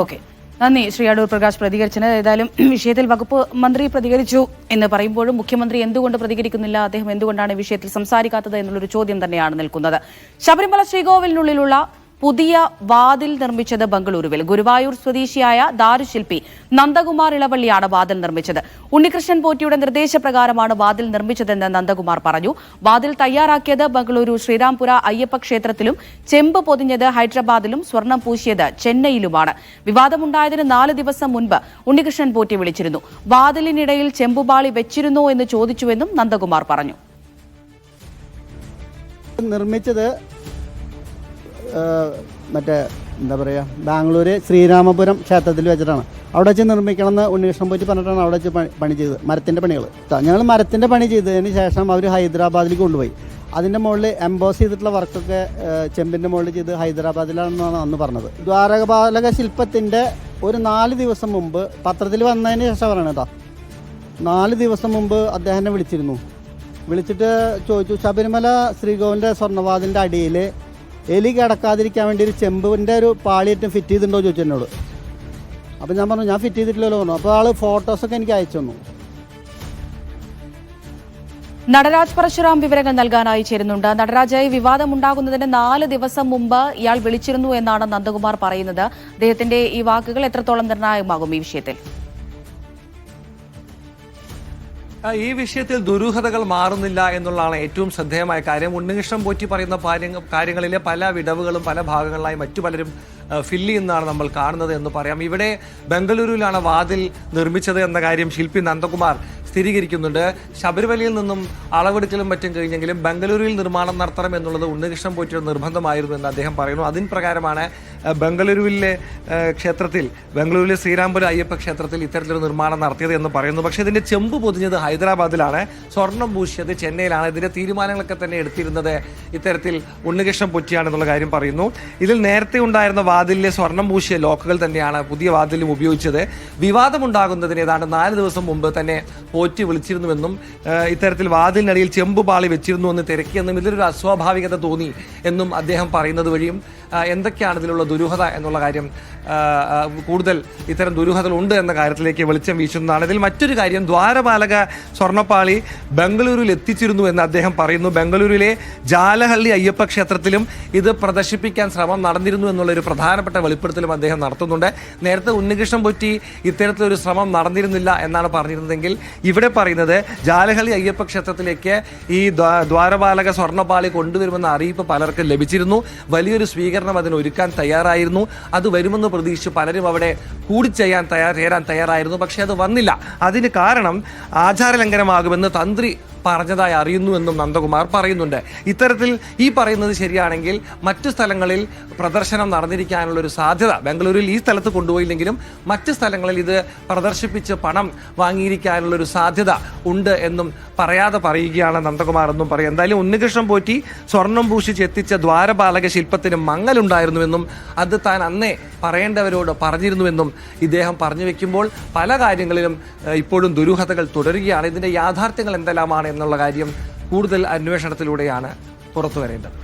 Okay, നന്ദി ശ്രീ അടൂർ പ്രകാശ് പ്രതികരിച്ചത്. ഏതായാലും വിഷയത്തിൽ വകുപ്പ് മന്ത്രി പ്രതികരിച്ചു എന്ന് പറയുമ്പോഴും മുഖ്യമന്ത്രി എന്തുകൊണ്ട് പ്രതികരിക്കുന്നില്ല, അദ്ദേഹം എന്തുകൊണ്ടാണ് വിഷയത്തിൽ സംസാരിക്കാത്തത് എന്നുള്ളൊരു ചോദ്യം തന്നെയാണ് നിൽക്കുന്നത്. ശബരിമല ശ്രീകോവിലിനുള്ളിലുള്ള പുതിയ വാതിൽ നിർമ്മിച്ചത് ബംഗളൂരുവിൽ. ഗുരുവായൂർ സ്വദേശിയായ ദാരുശില്പി നന്ദകുമാർ ഇളവള്ളിയാണ് വാതിൽ നിർമ്മിച്ചത്. ഉണ്ണികൃഷ്ണൻ പോറ്റിയുടെ നിർദ്ദേശപ്രകാരമാണ് വാതിൽ നിർമ്മിച്ചതെന്ന് നന്ദകുമാർ പറഞ്ഞു. വാതിൽ തയ്യാറാക്കിയത് ബംഗളൂരു ശ്രീരാംപുര അയ്യപ്പ ക്ഷേത്രത്തിലും ചെമ്പ് പൊതിഞ്ഞത് ഹൈദരാബാദിലും സ്വർണം പൂശിയത് ചെന്നൈയിലുമാണ്. വിവാദമുണ്ടായതിന് 4 ദിവസം മുൻപ് ഉണ്ണികൃഷ്ണൻ പോറ്റി വിളിച്ചിരുന്നു. വാതിലിനിടയിൽ ചെമ്പുപാളി വെച്ചിരുന്നോ എന്ന് ചോദിച്ചുവെന്നും നന്ദകുമാർ പറഞ്ഞു. നിർമ്മിച്ചത് മറ്റേ എന്താ പറയുക, ബാംഗ്ലൂർ ശ്രീരാമപുരം ക്ഷേത്രത്തിൽ വെച്ചിട്ടാണ്. അവിടെ വെച്ച് നിർമ്മിക്കണമെന്ന് ഉണ്ണികൃഷ്ണൻ പോറ്റി പറഞ്ഞിട്ടാണ് അവിടെ വെച്ച് പണി ചെയ്തത്. മരത്തിൻ്റെ പണികൾ ഞങ്ങൾ മരത്തിൻ്റെ പണി ചെയ്തതിന് ശേഷം അവർ ഹൈദരാബാദിലേക്ക് കൊണ്ടുപോയി. അതിൻ്റെ മുകളിൽ എംബോസ് ചെയ്തിട്ടുള്ള വർക്കൊക്കെ ചെമ്പിൻ്റെ മുകളിൽ ചെയ്ത് ഹൈദരാബാദിലാണെന്നാണ് അന്ന് പറഞ്ഞത്. ദ്വാരപാലക ശില്പത്തിൻ്റെ ഒരു 4 ദിവസം മുമ്പ് പത്രത്തിൽ വന്നതിന് ശേഷം പറയണം കേട്ടോ. 4 ദിവസം മുമ്പ് അദ്ദേഹം വിളിച്ചിട്ട് ചോദിച്ചു, ശബരിമല ശ്രീകോവിലിൻ്റെ സ്വർണ്ണവാതിലിൻ്റെ അടിയിൽ എലി കിടക്കാതിരിക്കാൻ വേണ്ടി ഒരു ചെമ്പിൻ്റെ ഒരു പാളിയേറ്റം ഫിറ്റ് ചെയ്തിട്ടുണ്ടോ ചോദിച്ചു എന്നോട്. അപ്പോൾ ഞാൻ പറഞ്ഞു ഞാൻ ഫിറ്റ് ചെയ്തിട്ടില്ലല്ലോ പറഞ്ഞു. അപ്പോൾ ആൾ ഫോട്ടോസൊക്കെ എനിക്ക് അയച്ചു തന്നു. നടരാജ് പരശുറാം വിവരങ്ങൾ നൽകാനായി ചേരുന്നുണ്ട്. നടരാജായി വിവാദമുണ്ടാകുന്നതിന് 4 ദിവസം മുമ്പ് ഇയാൾ വിളിച്ചിരുന്നു എന്നാണ് നന്ദകുമാർ പറയുന്നത്. അദ്ദേഹത്തിന്റെ ഈ വാക്കുകൾ എത്രത്തോളം നിർണായകമാകും ഈ വിഷയത്തിൽ? ഈ വിഷയത്തിൽ ദുരൂഹതകൾ മാറുന്നില്ല എന്നുള്ളതാണ് ഏറ്റവും ശ്രദ്ധേയമായ കാര്യം. ഉണ്ണികൃഷ്ണൻ പോറ്റി പറയുന്ന കാര്യങ്ങളിലെ പല വിടവുകളും പല ഭാഗങ്ങളിലായി മറ്റു പലരും ഫില്ല് ചെയ്യുന്നതാണ് നമ്മൾ കാണുന്നത് എന്ന് പറയാം. ഇവിടെ ബംഗളൂരുവിലാണ് വാതിൽ നിർമ്മിച്ചത് എന്ന കാര്യം ശില്പി നന്ദകുമാർ സ്ഥിരീകരിക്കുന്നുണ്ട്. ശബരിമലയിൽ നിന്നും അളവെടുക്കലും മറ്റും കഴിഞ്ഞെങ്കിലും ബംഗളൂരുവിൽ നിർമ്മാണം നടത്തണം എന്നുള്ളത് ഉണ്ണികൃഷ്ണൻ പോറ്റിയുടെ നിർബന്ധമായിരുന്നു എന്ന് അദ്ദേഹം പറയുന്നു. അതിന് പ്രകാരമാണ് ബംഗളൂരുവിലെ ക്ഷേത്രത്തിൽ, ബംഗളൂരുവിലെ ശ്രീരാംപുരം അയ്യപ്പ ക്ഷേത്രത്തിൽ ഇത്തരത്തിലൊരു നിർമ്മാണം നടത്തിയത് എന്ന് പറയുന്നു. പക്ഷേ ഇതിൻ്റെ ചെമ്പ് പൊതിഞ്ഞത് ഹൈദരാബാദിലാണ്, സ്വർണം പൂശിയത് ചെന്നൈയിലാണ്. ഇതിൻ്റെ തീരുമാനങ്ങളൊക്കെ തന്നെ എടുത്തിരുന്നത് ഇത്തരത്തിൽ ഉണ്ണികൃഷ്ണൻ പോറ്റിയാണെന്നുള്ള കാര്യം പറയുന്നു. ഇതിൽ നേരത്തെ ഉണ്ടായിരുന്ന വാതിലിലെ സ്വർണം പൂശിയ ലോക്കുകൾ തന്നെയാണ് പുതിയ വാതിലും ഉപയോഗിച്ചത്. വിവാദമുണ്ടാകുന്നതിന് ഏതാണ്ട് 4 ദിവസം മുമ്പ് തന്നെ പോറ്റി വിളിച്ചിരുന്നുവെന്നും ഇത്തരത്തിൽ വാതിലിനടിയിൽ ചെമ്പുപാളി വെച്ചിരുന്നുവെന്ന് തിരക്കിയെന്നും ഇതിലൊരു അസ്വാഭാവികത തോന്നി എന്നും അദ്ദേഹം പറയുന്നത് വഴിയും എന്തൊക്കെയാണ് ഇതിലുള്ള ദുരൂഹത എന്നുള്ള കാര്യം, കൂടുതൽ ഇത്തരം ദുരൂഹതകൾ ഉണ്ട് എന്ന കാര്യത്തിലേക്ക് വെളിച്ചം വീശുന്നതാണ്. ഇതിൽ മറ്റൊരു കാര്യം, ദ്വാരപാലക സ്വർണ്ണപ്പാളി ബംഗളൂരുവിൽ എത്തിച്ചിരുന്നു എന്ന് അദ്ദേഹം പറയുന്നു. ബംഗളൂരുവിലെ ജാലഹള്ളി അയ്യപ്പ ക്ഷേത്രത്തിലും ഇത് പ്രദർശിപ്പിക്കാൻ ശ്രമം നടന്നിരുന്നു എന്നുള്ളൊരു പ്രധാനപ്പെട്ട വെളിപ്പെടുത്തലും അദ്ദേഹം നടത്തുന്നുണ്ട്. നേരത്തെ ഉണ്ണികൃഷ്ണൻ പോറ്റി ഇത്തരത്തിലൊരു ശ്രമം നടന്നിരുന്നില്ല എന്നാണ് പറഞ്ഞിരുന്നതെങ്കിൽ ഇവിടെ പറയുന്നത് ജാലഹള്ളി അയ്യപ്പ ക്ഷേത്രത്തിലേക്ക് ഈ ദ്വാരപാലക സ്വർണ്ണപ്പാളി കൊണ്ടുവരുമെന്ന അറിയിപ്പ് പലർക്കും ലഭിച്ചിരുന്നു. വലിയൊരു സ്വീകരണം അതിനൊരുക്കാൻ തയ്യാറായിരുന്നു. അത് വരുമെന്ന് പ്രതീക്ഷിച്ച് പലരും അവിടെ കൂടിച്ചേരാൻ തയ്യാറായിരുന്നു. പക്ഷേ അത് വന്നില്ല. അതിന് കാരണം ആചാരലംഘനമാകുമെന്ന് തന്ത്രി പറഞ്ഞതായി അറിയുന്നുവെന്നും നന്ദകുമാർ പറയുന്നുണ്ട്. ഇത്തരത്തിൽ ഈ പറയുന്നത് ശരിയാണെങ്കിൽ മറ്റു സ്ഥലങ്ങളിൽ പ്രദർശനം നടന്നിരിക്കാനുള്ളൊരു സാധ്യത, ബംഗളൂരുവിൽ ഈ സ്ഥലത്ത് കൊണ്ടുപോയില്ലെങ്കിലും മറ്റ് സ്ഥലങ്ങളിൽ ഇത് പ്രദർശിപ്പിച്ച് പണം വാങ്ങിയിരിക്കാനുള്ളൊരു സാധ്യത ഉണ്ട് എന്നും പറയാതെ പറയുകയാണ് നന്ദകുമാർ എന്നും പറയും. എന്തായാലും ഉണ്ണികൃഷ്ണൻ പോറ്റി സ്വർണം പൂശിച്ച് എത്തിച്ച ദ്വാരപാലക ശില്പത്തിന് മങ്ങലുണ്ടായിരുന്നുവെന്നും അത് താൻ അന്നേ പറയേണ്ടവരോട് പറഞ്ഞിരുന്നുവെന്നും ഇദ്ദേഹം പറഞ്ഞു വെക്കുമ്പോൾ പല കാര്യങ്ങളിലും ഇപ്പോഴും ദുരൂഹതകൾ തുടരുകയാണ്. ഇതിൻ്റെ യാഥാർത്ഥ്യങ്ങൾ എന്തെല്ലാമാണ് എന്നുള്ള കാര്യം കൂടുതൽ അന്വേഷണത്തിലൂടെയാണ് പുറത്തു വരേണ്ടത്.